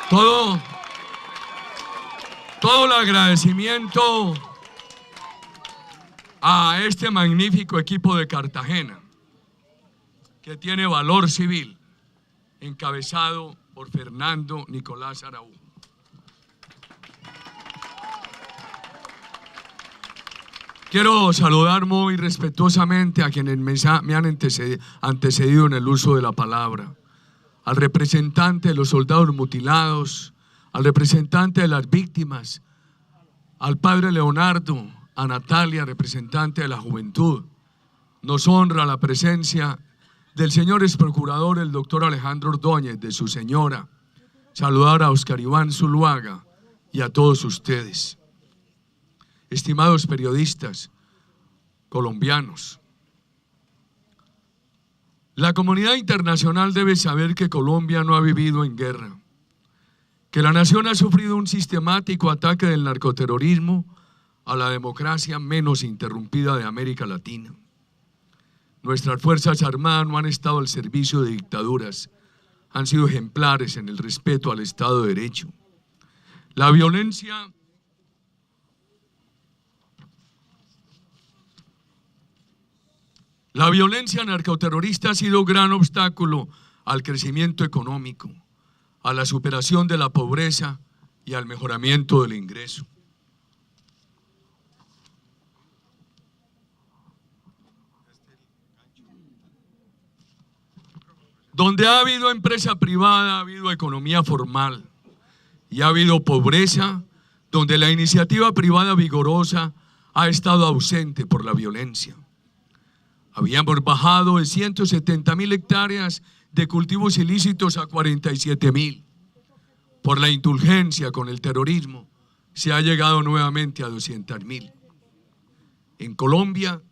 Todo el agradecimiento a este magnífico equipo de Cartagena, que tiene valor civil, encabezado por Fernando Nicolás Araújo. Quiero saludar muy respetuosamente a quienes me han antecedido en el uso de la palabra, al representante de los soldados mutilados, al representante de las víctimas, al padre Leonardo, a Natalia, representante de la juventud. Nos honra la presencia del señor ex procurador, el doctor Alejandro Ordóñez, de su señora. Saludar a Oscar Iván Zuluaga y a todos ustedes. Estimados periodistas colombianos, la comunidad internacional debe saber que Colombia no ha vivido en guerra, que la nación ha sufrido un sistemático ataque del narcoterrorismo a la democracia menos interrumpida de América Latina. Nuestras Fuerzas Armadas no han estado al servicio de dictaduras, han sido ejemplares en el respeto al Estado de Derecho. La violencia narcoterrorista ha sido gran obstáculo al crecimiento económico, a la superación de la pobreza y al mejoramiento del ingreso. Donde ha habido empresa privada, ha habido economía formal y ha habido pobreza, donde la iniciativa privada vigorosa ha estado ausente por la violencia. Habíamos bajado de 170.000 hectáreas de cultivos ilícitos a 47.000. Por la indulgencia con el terrorismo se ha llegado nuevamente a 200.000. En Colombia,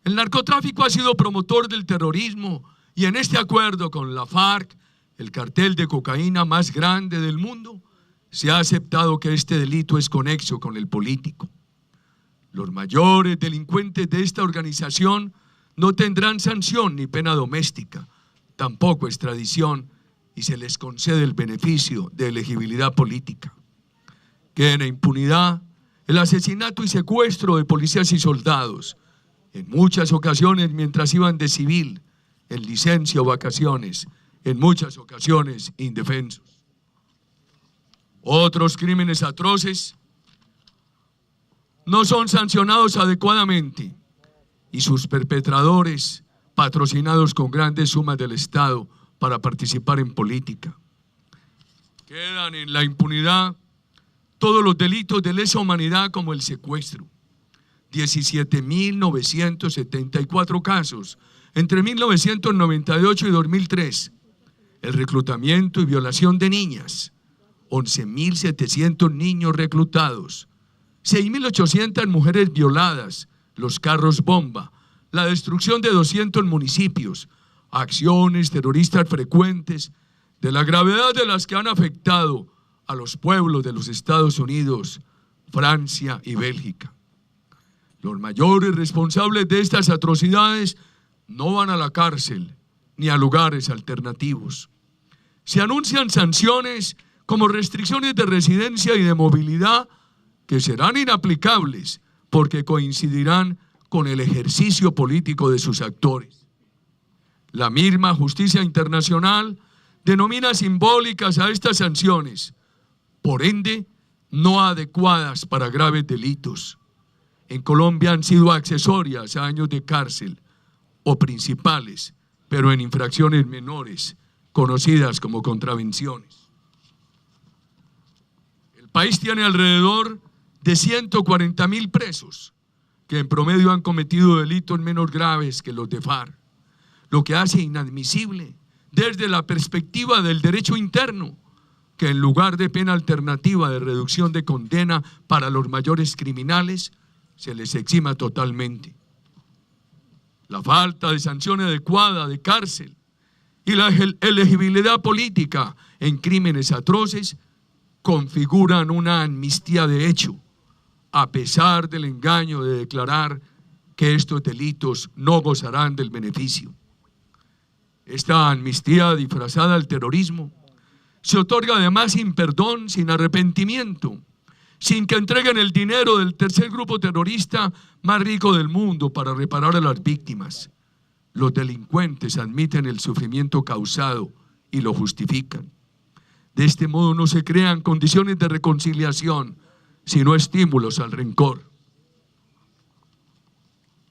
el narcotráfico ha sido promotor del terrorismo y en este acuerdo con la FARC, el cartel de cocaína más grande del mundo, se ha aceptado que este delito es conexo con el político. Los mayores delincuentes de esta organización no tendrán sanción ni pena doméstica, tampoco extradición, y se les concede el beneficio de elegibilidad política. Queda en impunidad el asesinato y secuestro de policías y soldados, en muchas ocasiones mientras iban de civil, en licencia o vacaciones, en muchas ocasiones indefensos. Otros crímenes atroces no son sancionados adecuadamente y sus perpetradores, patrocinados con grandes sumas del Estado para participar en política. Quedan en la impunidad todos los delitos de lesa humanidad como el secuestro. 17.974 casos entre 1998 y 2003. El reclutamiento y violación de niñas. 11.700 niños reclutados. 6.800 mujeres violadas. Los carros bomba. La destrucción de 200 municipios. Acciones terroristas frecuentes, de la gravedad de las que han afectado a los pueblos de los Estados Unidos, Francia y Bélgica. Los mayores responsables de estas atrocidades no van a la cárcel ni a lugares alternativos. Se anuncian sanciones como restricciones de residencia y de movilidad que serán inaplicables porque coincidirán con el ejercicio político de sus actores. La misma justicia internacional denomina simbólicas a estas sanciones, por ende, no adecuadas para graves delitos. En Colombia han sido accesorias a años de cárcel o principales, pero en infracciones menores, conocidas como contravenciones. El país tiene alrededor de 140.000 presos, que en promedio han cometido delitos menos graves que los de FARC, lo que hace inadmisible desde la perspectiva del derecho interno que en lugar de pena alternativa de reducción de condena para los mayores criminales, se les exima totalmente. La falta de sanción adecuada de cárcel y la elegibilidad política en crímenes atroces configuran una amnistía de hecho, a pesar del engaño de declarar que estos delitos no gozarán del beneficio. Esta amnistía disfrazada al terrorismo se otorga además sin perdón, sin arrepentimiento, sin que entreguen el dinero del tercer grupo terrorista más rico del mundo para reparar a las víctimas. Los delincuentes admiten el sufrimiento causado y lo justifican. De este modo no se crean condiciones de reconciliación, sino estímulos al rencor.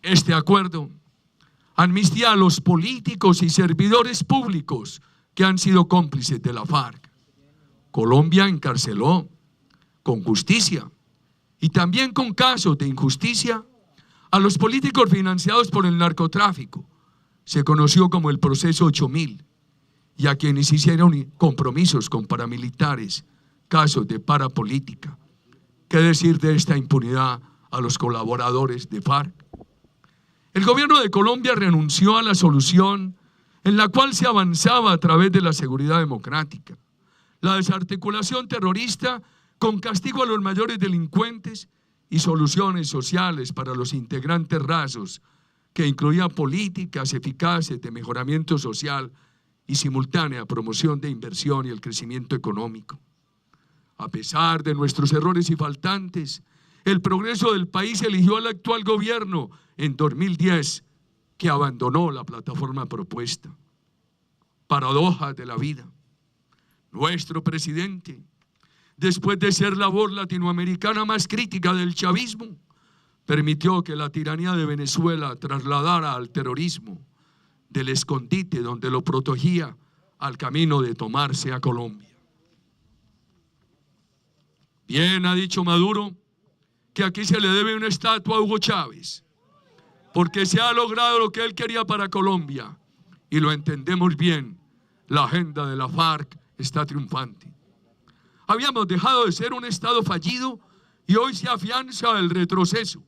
Este acuerdo amnistía a los políticos y servidores públicos que han sido cómplices de la FARC. Colombia encarceló con justicia y también con casos de injusticia a los políticos financiados por el narcotráfico. Se conoció como el proceso 8000, y a quienes hicieron compromisos con paramilitares, casos de parapolítica. ¿Qué decir de esta impunidad a los colaboradores de FARC? El gobierno de Colombia renunció a la solución en la cual se avanzaba a través de la seguridad democrática, la desarticulación terrorista con castigo a los mayores delincuentes y soluciones sociales para los integrantes rasos, que incluía políticas eficaces de mejoramiento social y simultánea promoción de inversión y el crecimiento económico. A pesar de nuestros errores y faltantes, el progreso del país eligió al actual gobierno en 2010, que abandonó la plataforma propuesta. Paradojas de la vida. Nuestro presidente, después de ser la voz latinoamericana más crítica del chavismo, permitió que la tiranía de Venezuela trasladara al terrorismo del escondite donde lo protegía al camino de tomarse a Colombia. Bien ha dicho Maduro que aquí se le debe una estatua a Hugo Chávez, porque se ha logrado lo que él quería para Colombia, y lo entendemos bien. La agenda de la FARC está triunfante. Habíamos dejado de ser un Estado fallido y hoy se afianza el retroceso.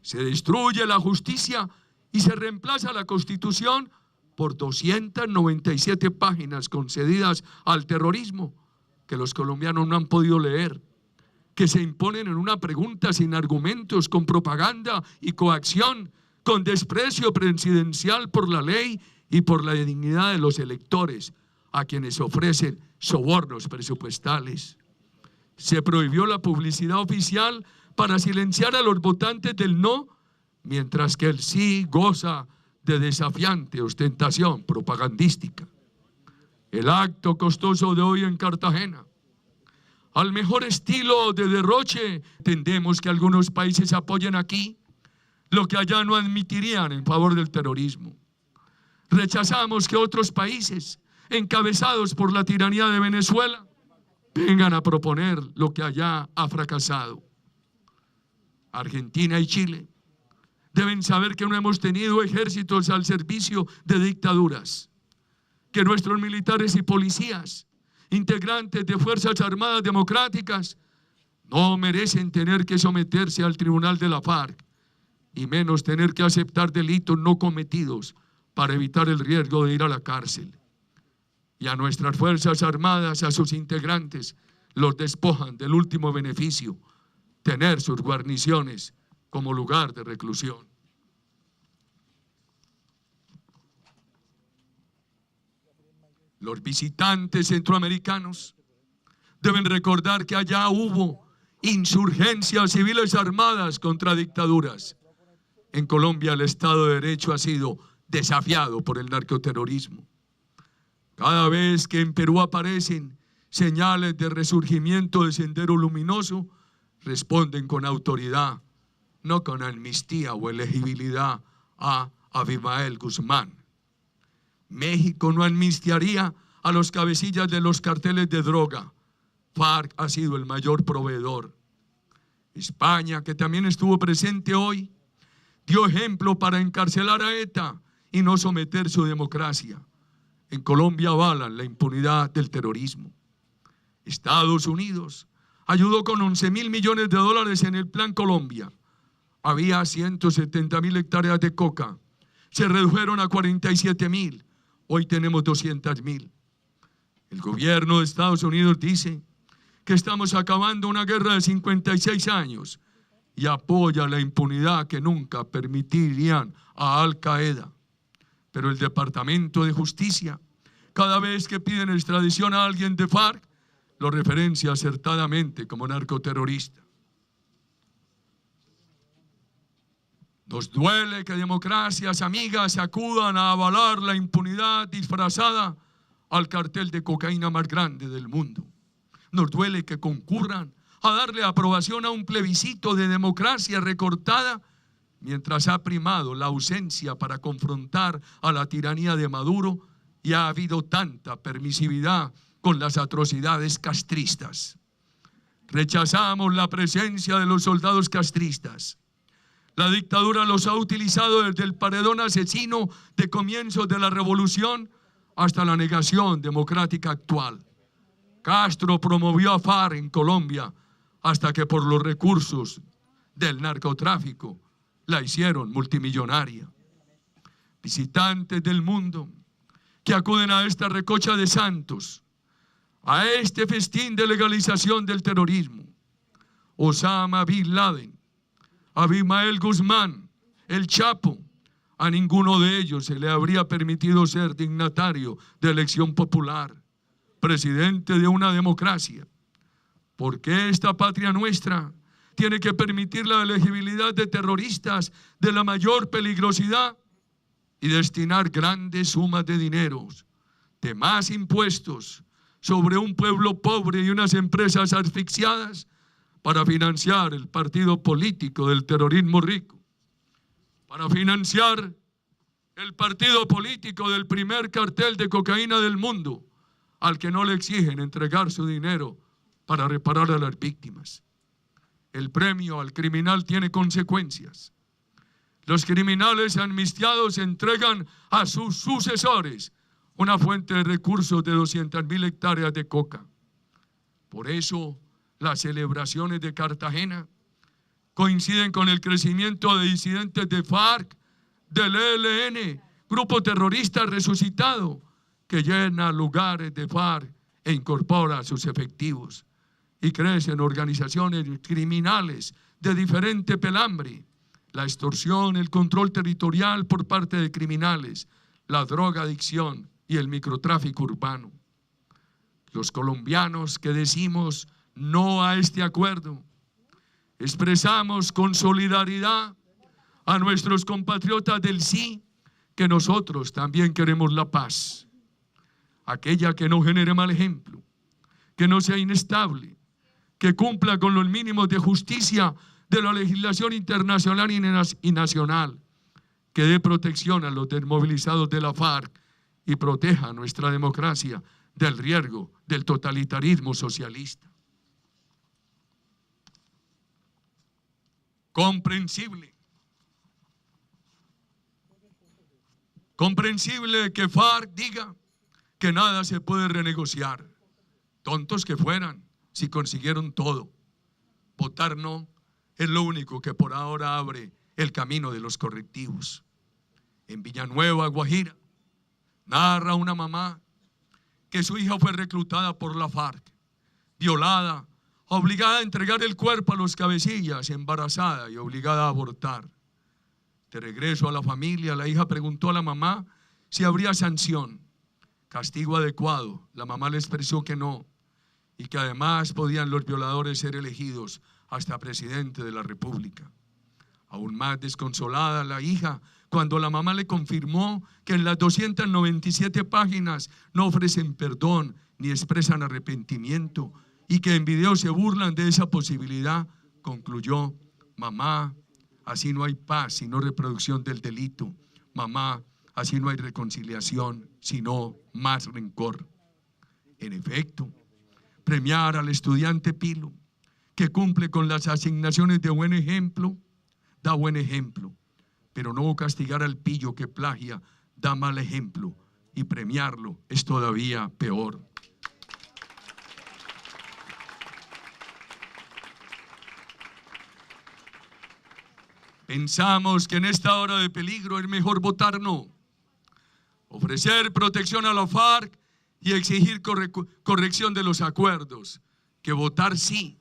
Se destruye la justicia y se reemplaza la Constitución por 297 páginas concedidas al terrorismo que los colombianos no han podido leer, que se imponen en una pregunta sin argumentos, con propaganda y coacción, con desprecio presidencial por la ley y por la dignidad de los electores, a quienes ofrecen sobornos presupuestales. Se prohibió la publicidad oficial para silenciar a los votantes del no, mientras que el sí goza de desafiante ostentación propagandística. El acto costoso de hoy en Cartagena, al mejor estilo de derroche, entendemos que algunos países apoyen aquí lo que allá no admitirían en favor del terrorismo. Rechazamos que otros países, encabezados por la tiranía de Venezuela, vengan a proponer lo que allá ha fracasado. Argentina y Chile deben saber que no hemos tenido ejércitos al servicio de dictaduras, que nuestros militares y policías, integrantes de Fuerzas Armadas Democráticas, no merecen tener que someterse al tribunal de la FARC, y menos tener que aceptar delitos no cometidos para evitar el riesgo de ir a la cárcel. Y a nuestras Fuerzas Armadas, a sus integrantes, los despojan del último beneficio, tener sus guarniciones como lugar de reclusión. Los visitantes centroamericanos deben recordar que allá hubo insurgencias civiles armadas contra dictaduras. En Colombia el Estado de Derecho ha sido desafiado por el narcoterrorismo. Cada vez que en Perú aparecen señales de resurgimiento de Sendero Luminoso, responden con autoridad, no con amnistía o elegibilidad a Abimael Guzmán. México no amnistiaría a los cabecillas de los carteles de droga. FARC ha sido el mayor proveedor. España, que también estuvo presente hoy, dio ejemplo para encarcelar a ETA y no someter su democracia. En Colombia avalan la impunidad del terrorismo. Estados Unidos ayudó con 11.000 millones de dólares en el Plan Colombia. Había 170.000 hectáreas de coca. Se redujeron a 47.000. Hoy tenemos 200.000. El gobierno de Estados Unidos dice que estamos acabando una guerra de 56 años y apoya la impunidad que nunca permitirían a Al Qaeda. Pero el Departamento de Justicia cada vez que piden extradición a alguien de FARC, lo referencia acertadamente como narcoterrorista. Nos duele que democracias amigas acudan a avalar la impunidad disfrazada al cartel de cocaína más grande del mundo. Nos duele que concurran a darle aprobación a un plebiscito de democracia recortada mientras ha primado la ausencia para confrontar a la tiranía de Maduro y ha habido tanta permisividad con las atrocidades castristas. Rechazamos la presencia de los soldados castristas. La dictadura los ha utilizado desde el paredón asesino de comienzos de la revolución hasta la negación democrática actual. Castro promovió a FARC en Colombia hasta que por los recursos del narcotráfico la hicieron multimillonaria. Visitantes del mundo que acuden a esta recocha de santos, a este festín de legalización del terrorismo. Osama Bin Laden, Abimael Guzmán, el Chapo, a ninguno de ellos se le habría permitido ser dignatario de elección popular, presidente de una democracia. ¿Por qué esta patria nuestra tiene que permitir la elegibilidad de terroristas de la mayor peligrosidad y destinar grandes sumas de dineros, de más impuestos sobre un pueblo pobre y unas empresas asfixiadas para financiar el partido político del terrorismo rico, para financiar el partido político del primer cartel de cocaína del mundo, al que no le exigen entregar su dinero para reparar a las víctimas? El premio al criminal tiene consecuencias. Los criminales amnistiados entregan a sus sucesores una fuente de recursos de 200.000 hectáreas de coca. Por eso, las celebraciones de Cartagena coinciden con el crecimiento de disidentes de FARC, del ELN, grupo terrorista resucitado que llena lugares de FARC e incorpora sus efectivos, y crecen organizaciones criminales de diferente pelambre: la extorsión, el control territorial por parte de criminales, la drogadicción y el microtráfico urbano. Los colombianos que decimos no a este acuerdo, expresamos con solidaridad a nuestros compatriotas del sí que nosotros también queremos la paz, aquella que no genere mal ejemplo, que no sea inestable, que cumpla con los mínimos de justicia de la legislación internacional y nacional, que dé protección a los desmovilizados de la FARC y proteja nuestra democracia del riesgo del totalitarismo socialista. Comprensible que FARC diga que nada se puede renegociar. Tontos que fueran si consiguieron todo. Votar no es lo único que por ahora abre el camino de los correctivos. En Villanueva, Guajira, narra una mamá que su hija fue reclutada por la FARC, violada, obligada a entregar el cuerpo a los cabecillas, embarazada y obligada a abortar. De regreso a la familia, la hija preguntó a la mamá si habría sanción, castigo adecuado. La mamá le expresó que no, y que además podían los violadores ser elegidos hasta presidente de la República. Aún más desconsolada la hija cuando la mamá le confirmó que en las 297 páginas no ofrecen perdón ni expresan arrepentimiento, y que en video se burlan de esa posibilidad, concluyó: mamá, así no hay paz sino reproducción del delito. Mamá, así no hay reconciliación sino más rencor. En efecto, premiar al estudiante pilo que cumple con las asignaciones de buen ejemplo da buen ejemplo, pero no castigar al pillo que plagia da mal ejemplo, y premiarlo es todavía peor. Pensamos que en esta hora de peligro es mejor votar no, ofrecer protección a la FARC y exigir corrección de los acuerdos, que votar sí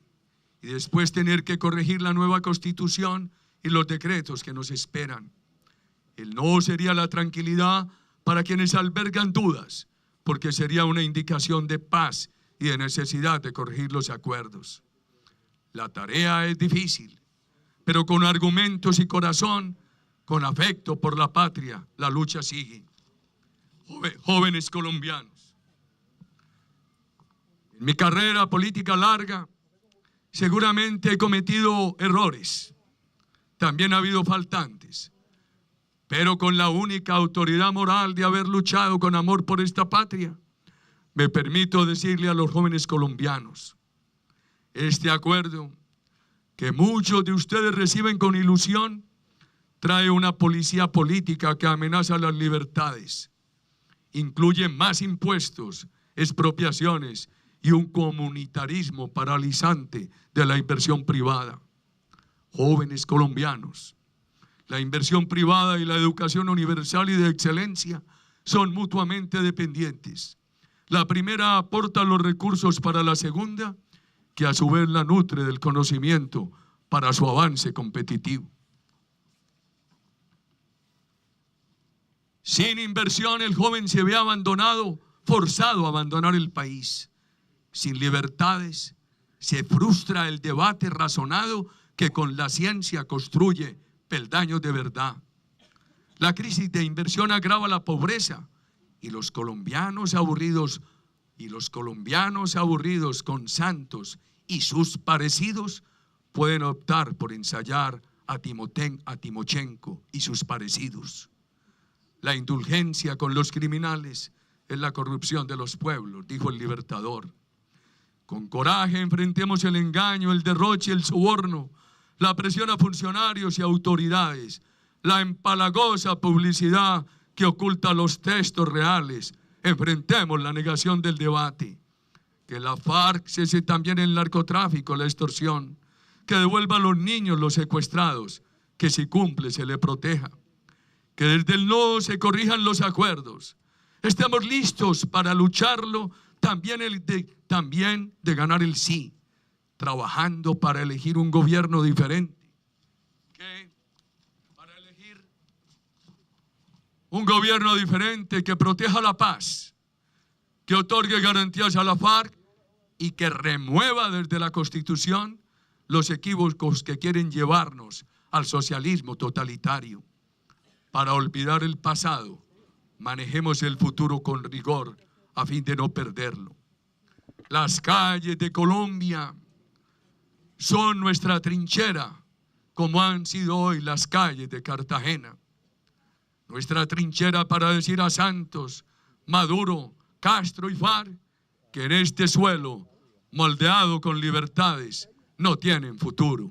y después tener que corregir la nueva Constitución y los decretos que nos esperan. El no sería la tranquilidad para quienes albergan dudas, porque sería una indicación de paz y de necesidad de corregir los acuerdos. La tarea es difícil, pero con argumentos y corazón, con afecto por la patria, la lucha sigue. Jóvenes colombianos, en mi carrera política larga, seguramente he cometido errores, también ha habido faltantes, pero con la única autoridad moral de haber luchado con amor por esta patria, me permito decirle a los jóvenes colombianos, este acuerdo que muchos de ustedes reciben con ilusión, trae una policía política que amenaza las libertades, incluye más impuestos, expropiaciones y un comunitarismo paralizante de la inversión privada. Jóvenes colombianos, la inversión privada y la educación universal y de excelencia son mutuamente dependientes. La primera aporta los recursos para la segunda, que a su vez la nutre del conocimiento para su avance competitivo. Sin inversión el joven se ve abandonado, forzado a abandonar el país. Sin libertades se frustra el debate razonado que con la ciencia construye peldaños de verdad. La crisis de inversión agrava la pobreza y los colombianos aburridos con Santos y sus parecidos pueden optar por ensayar a Timochenko y sus parecidos. La indulgencia con los criminales es la corrupción de los pueblos, dijo el Libertador. Con coraje enfrentemos el engaño, el derroche, el soborno, la presión a funcionarios y autoridades, la empalagosa publicidad que oculta los textos reales. Enfrentemos la negación del debate. Que la FARC cese también el narcotráfico, la extorsión, que devuelva a los niños los secuestrados, que si cumple se le proteja, que desde el no se corrijan los acuerdos. Estamos listos para lucharlo, también de ganar el sí, trabajando para elegir un gobierno diferente. Para elegir un gobierno diferente que proteja la paz, que otorgue garantías a la FARC y que remueva desde la Constitución los equívocos que quieren llevarnos al socialismo totalitario. Para olvidar el pasado, manejemos el futuro con rigor a fin de no perderlo. Las calles de Colombia son nuestra trinchera, como han sido hoy las calles de Cartagena. Nuestra trinchera para decir a Santos, Maduro, Castro y FARC que en este suelo, moldeado con libertades, no tienen futuro.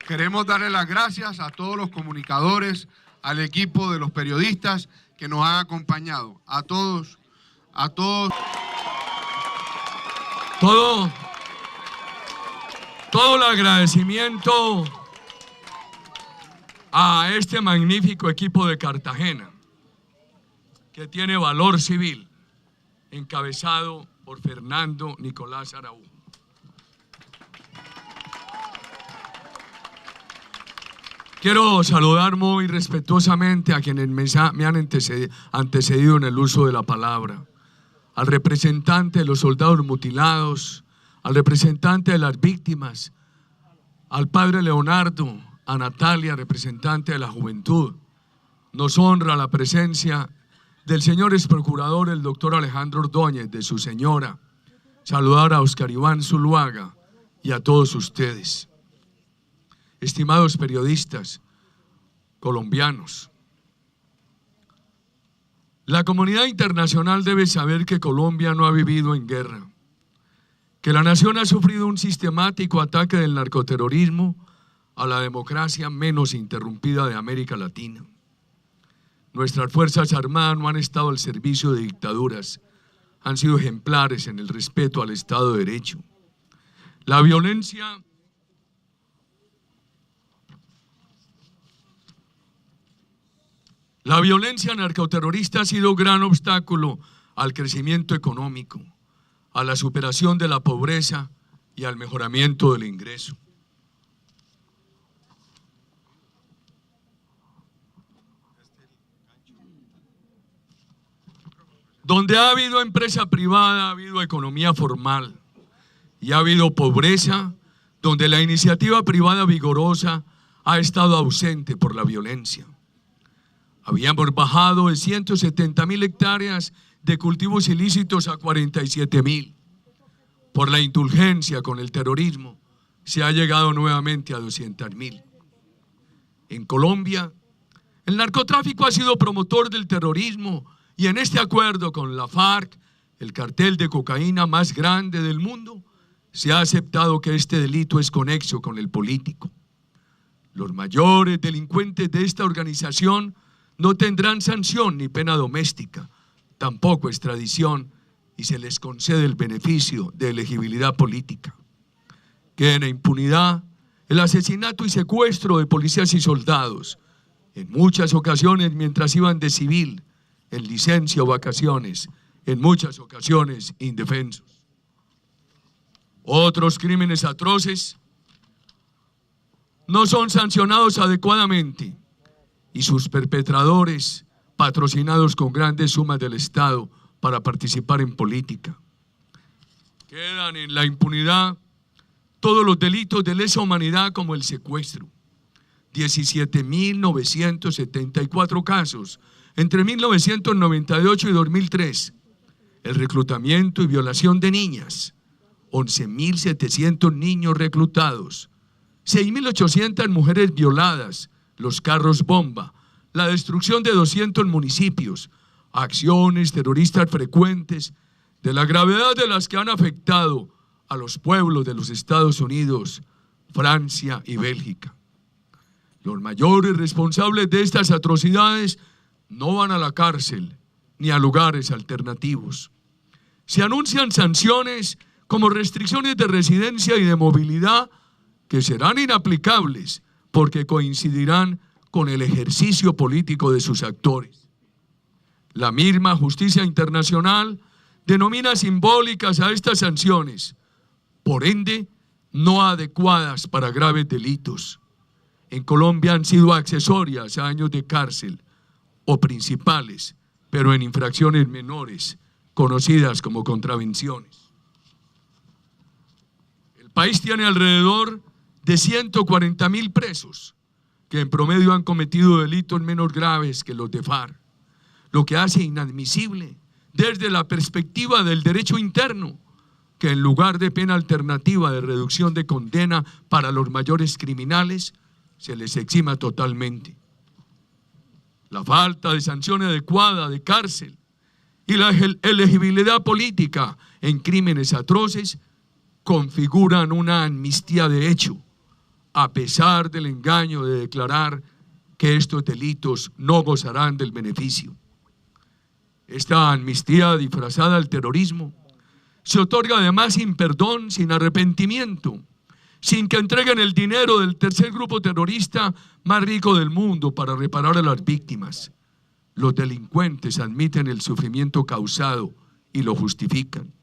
Queremos darle las gracias a todos los comunicadores, al equipo de los periodistas que nos han acompañado. A todos. Todo el agradecimiento a este magnífico equipo de Cartagena, que tiene valor civil, encabezado por Fernando Nicolás Araújo. Quiero saludar muy respetuosamente a quienes me han antecedido en el uso de la palabra. Al representante de los soldados mutilados, al representante de las víctimas, al padre Leonardo, a Natalia, representante de la juventud. Nos honra la presencia del señor ex procurador, el doctor Alejandro Ordóñez, de su señora. Saludar a Oscar Iván Zuluaga y a todos ustedes. Estimados periodistas colombianos, la comunidad internacional debe saber que Colombia no ha vivido en guerra, que la nación ha sufrido un sistemático ataque del narcoterrorismo a la democracia menos interrumpida de América Latina. Nuestras fuerzas armadas no han estado al servicio de dictaduras, han sido ejemplares en el respeto al Estado de Derecho. La violencia narcoterrorista ha sido gran obstáculo al crecimiento económico, a la superación de la pobreza y al mejoramiento del ingreso. Donde ha habido empresa privada, ha habido economía formal y ha habido pobreza, donde la iniciativa privada vigorosa ha estado ausente por la violencia. Habíamos bajado de 170.000 hectáreas de cultivos ilícitos a 47.000. Por la indulgencia con el terrorismo se ha llegado nuevamente a 200.000. En Colombia, el narcotráfico ha sido promotor del terrorismo y en este acuerdo con la FARC, el cartel de cocaína más grande del mundo, se ha aceptado que este delito es conexo con el político. Los mayores delincuentes de esta organización no tendrán sanción ni pena doméstica, tampoco extradición, y se les concede el beneficio de elegibilidad política. Queda en impunidad el asesinato y secuestro de policías y soldados, en muchas ocasiones mientras iban de civil, en licencia o vacaciones, en muchas ocasiones indefensos. Otros crímenes atroces no son sancionados adecuadamente y sus perpetradores, patrocinados con grandes sumas del Estado para participar en política. Quedan en la impunidad todos los delitos de lesa humanidad como el secuestro. 17.974 casos entre 1998 y 2003. El reclutamiento y violación de niñas. 11.700 niños reclutados. 6.800 mujeres violadas. Los carros bomba. La destrucción de 200 municipios. Acciones terroristas frecuentes, de la gravedad de las que han afectado a los pueblos de los Estados Unidos, Francia y Bélgica. Los mayores responsables de estas atrocidades no van a la cárcel ni a lugares alternativos. Se anuncian sanciones como restricciones de residencia y de movilidad que serán inaplicables porque coincidirán con el ejercicio político de sus actores. La misma justicia internacional denomina simbólicas a estas sanciones, por ende, no adecuadas para graves delitos. En Colombia han sido accesorias a años de cárcel o principales, pero en infracciones menores, conocidas como contravenciones. El país tiene alrededor de 140.000 presos, que en promedio han cometido delitos menos graves que los de FARC, lo que hace inadmisible desde la perspectiva del derecho interno que en lugar de pena alternativa de reducción de condena para los mayores criminales, se les exima totalmente. La falta de sanción adecuada de cárcel y la elegibilidad política en crímenes atroces configuran una amnistía de hecho, a pesar del engaño de declarar que estos delitos no gozarán del beneficio. Esta amnistía disfrazada al terrorismo se otorga además sin perdón, sin arrepentimiento, sin que entreguen el dinero del tercer grupo terrorista más rico del mundo para reparar a las víctimas. Los delincuentes admiten el sufrimiento causado y lo justifican.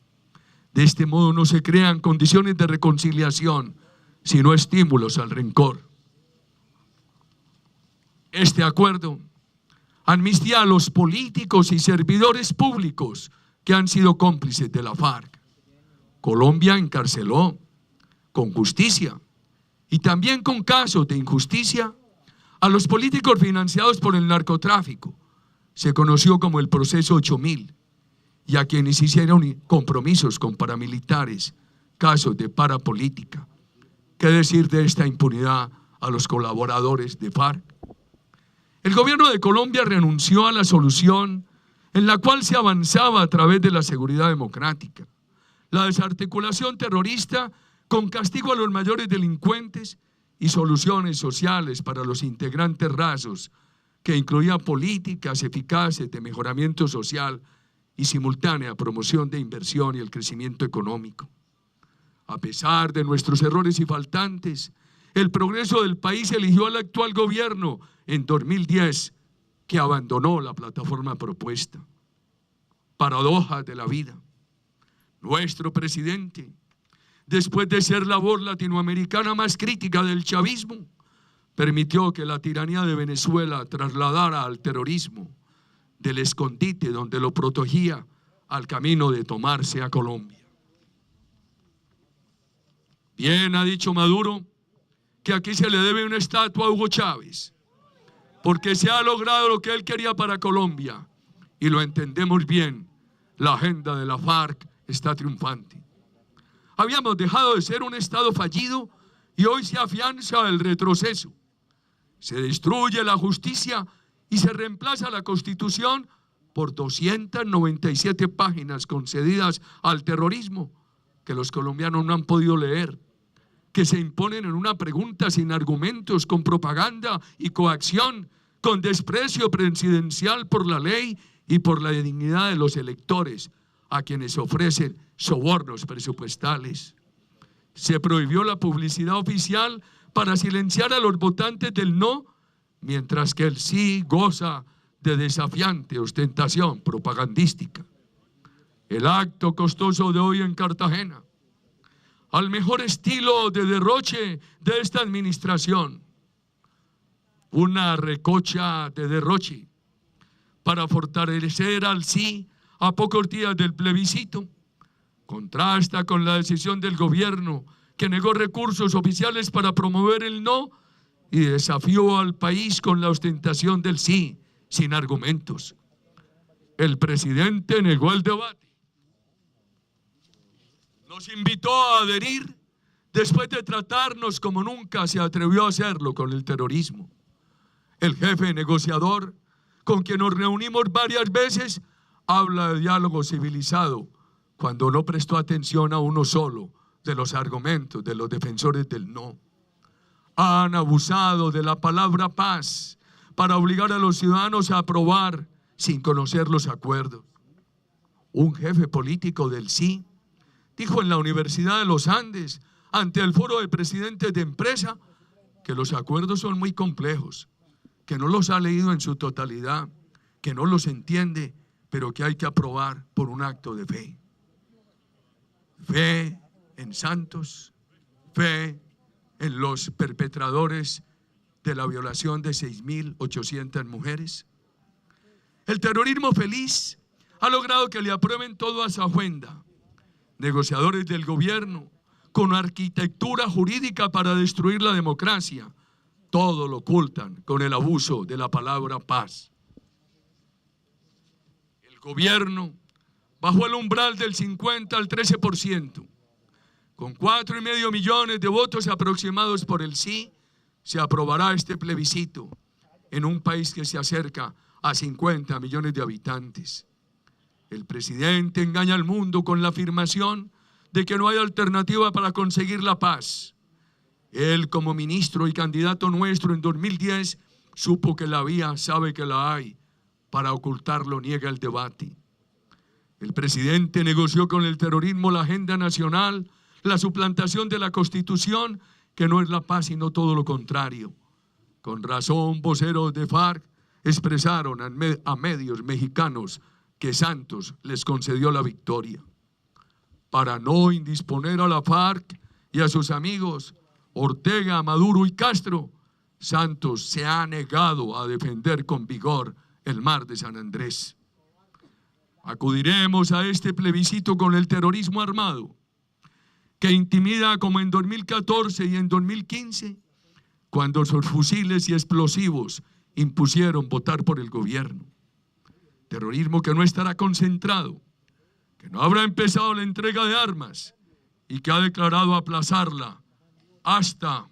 De este modo no se crean condiciones de reconciliación, sino estímulos al rencor. Este acuerdo amnistía a los políticos y servidores públicos que han sido cómplices de la FARC. Colombia encarceló con justicia y también con casos de injusticia a los políticos financiados por el narcotráfico. Se conoció como el proceso 8000 y a quienes hicieron compromisos con paramilitares, casos de parapolítica. ¿Qué decir de esta impunidad a los colaboradores de FARC? El gobierno de Colombia renunció a la solución en la cual se avanzaba a través de la seguridad democrática, la desarticulación terrorista con castigo a los mayores delincuentes y soluciones sociales para los integrantes rasos, que incluía políticas eficaces de mejoramiento social y simultánea promoción de inversión y el crecimiento económico. A pesar de nuestros errores y faltantes, el progreso del país eligió al actual gobierno en 2010, que abandonó la plataforma propuesta. Paradojas de la vida. Nuestro presidente, después de ser la voz latinoamericana más crítica del chavismo, permitió que la tiranía de Venezuela trasladara al terrorismo del escondite donde lo protegía al camino de tomarse a Colombia. Bien ha dicho Maduro que aquí se le debe una estatua a Hugo Chávez, porque se ha logrado lo que él quería para Colombia, y lo entendemos bien. La agenda de la FARC está triunfante. Habíamos dejado de ser un Estado fallido y hoy se afianza el retroceso. Se destruye la justicia y se reemplaza la Constitución por 297 páginas concedidas al terrorismo que los colombianos no han podido leer, que se imponen en una pregunta sin argumentos, con propaganda y coacción, con desprecio presidencial por la ley y por la dignidad de los electores, a quienes ofrecen sobornos presupuestales. Se prohibió la publicidad oficial para silenciar a los votantes del no, mientras que el sí goza de desafiante ostentación propagandística. El acto costoso de hoy en Cartagena, al mejor estilo de derroche de esta administración, una recocha de derroche para fortalecer al sí a pocos días del plebiscito, contrasta con la decisión del gobierno que negó recursos oficiales para promover el no y desafió al país con la ostentación del sí, sin argumentos. El presidente negó el debate. Nos invitó a adherir después de tratarnos como nunca se atrevió a hacerlo con el terrorismo. El jefe negociador, con quien nos reunimos varias veces, habla de diálogo civilizado cuando no prestó atención a uno solo de los argumentos de los defensores del no. Han abusado de la palabra paz para obligar a los ciudadanos a aprobar sin conocer los acuerdos. Un jefe político del sí dijo en la Universidad de los Andes, ante el foro de presidentes de empresa, que los acuerdos son muy complejos, que no los ha leído en su totalidad, que no los entiende, pero que hay que aprobar por un acto de fe. Fe en Santos, fe en los perpetradores de la violación de 6.800 mujeres. El terrorismo feliz ha logrado que le aprueben todo a su agenda. Negociadores del gobierno con arquitectura jurídica para destruir la democracia, todo lo ocultan con el abuso de la palabra paz. El gobierno bajó el umbral del 50 al 13%. Con 4,5 millones de votos aproximados por el sí, se aprobará este plebiscito en un país que se acerca a 50 millones de habitantes. El presidente engaña al mundo con la afirmación de que no hay alternativa para conseguir la paz. Él, como ministro y candidato nuestro en 2010, supo que la había, sabe que la hay. Para ocultarlo niega el debate. El presidente negoció con el terrorismo la agenda nacional, la suplantación de la Constitución, que no es la paz sino todo lo contrario. Con razón, voceros de FARC expresaron a medios mexicanos que Santos les concedió la victoria. Para no indisponer a la FARC y a sus amigos Ortega, Maduro y Castro, Santos se ha negado a defender con vigor el mar de San Andrés. Acudiremos a este plebiscito con el terrorismo armado, que intimida como en 2014 y en 2015, cuando sus fusiles y explosivos impusieron votar por el gobierno. Terrorismo que no estará concentrado, que no habrá empezado la entrega de armas y que ha declarado aplazarla hasta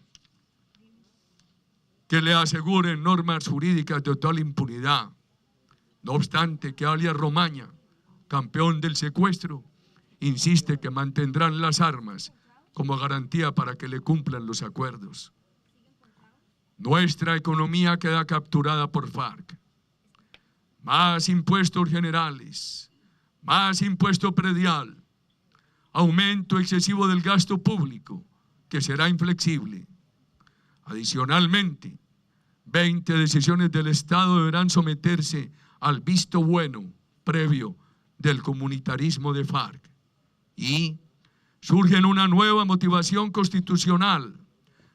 que le aseguren normas jurídicas de total impunidad. No obstante que alias Romaña, campeón del secuestro, insiste que mantendrán las armas como garantía para que le cumplan los acuerdos. Nuestra economía queda capturada por FARC. Más impuestos generales, más impuesto predial, aumento excesivo del gasto público, que será inflexible. Adicionalmente, 20 decisiones del Estado deberán someterse al visto bueno previo del comunitarismo de FARC. Y surge una nueva motivación constitucional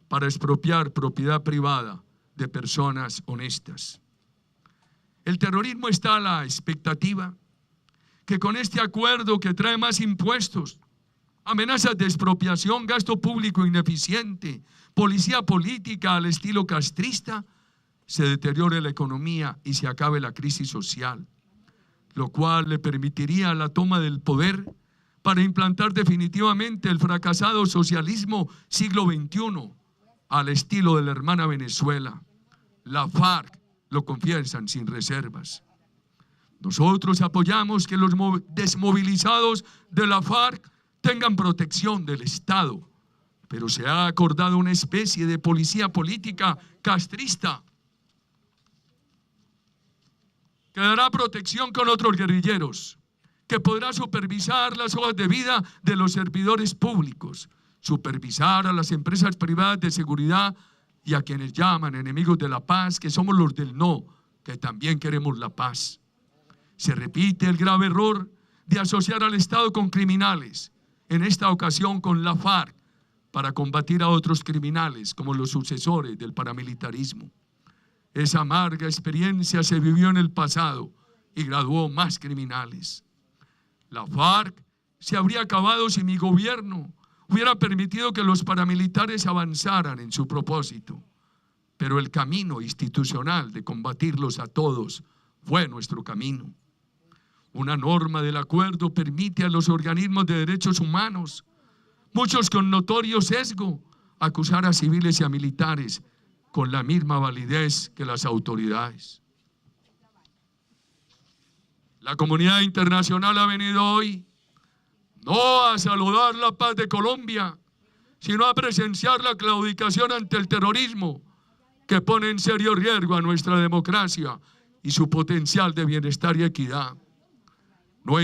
para expropiar propiedad privada de personas honestas. El terrorismo está a la expectativa que con este acuerdo que trae más impuestos, amenazas de expropiación, gasto público ineficiente, policía política al estilo castrista, se deteriore la economía y se acabe la crisis social, lo cual le permitiría la toma del poder para implantar definitivamente el fracasado socialismo siglo XXI al estilo de la hermana Venezuela. La FARC lo confiesan sin reservas. Nosotros apoyamos que los desmovilizados de la FARC tengan protección del Estado, pero se ha acordado una especie de policía política castrista que dará protección con otros guerrilleros, que podrá supervisar las hojas de vida de los servidores públicos, supervisar a las empresas privadas de seguridad y a quienes llaman enemigos de la paz, que somos los del no, que también queremos la paz. Se repite el grave error de asociar al Estado con criminales, en esta ocasión con la FARC, para combatir a otros criminales como los sucesores del paramilitarismo. Esa amarga experiencia se vivió en el pasado y graduó más criminales. La FARC se habría acabado si mi gobierno hubiera permitido que los paramilitares avanzaran en su propósito, pero el camino institucional de combatirlos a todos fue nuestro camino. Una norma del acuerdo permite a los organismos de derechos humanos, muchos con notorio sesgo, acusar a civiles y a militares con la misma validez que las autoridades. La comunidad internacional ha venido hoy no a saludar la paz de Colombia, sino a presenciar la claudicación ante el terrorismo que pone en serio riesgo a nuestra democracia y su potencial de bienestar y equidad.